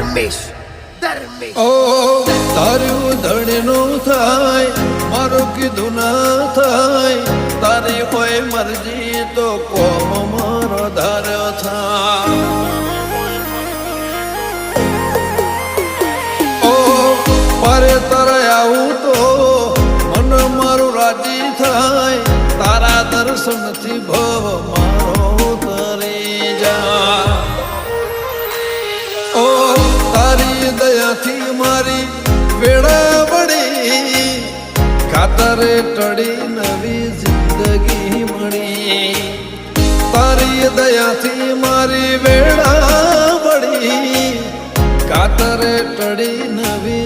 ધર્મેશ ઓ તારું ધણીનું થાય મારું કીધું ના થાય તારી કોઈ મરજી તો કોમ મારો ધાર્યો થાય ઓ પારે તારે આવું તો મન મારું રાજી થાય તારા દર્શનથી ભવ મારો તરી જા ઓ તારી દયાથી મારી વેળા વળી ખાતરે ટળી નવી જિંદગી મળી તારી દયાથી મારી વેળા વળી ખાતરે ટળી નવી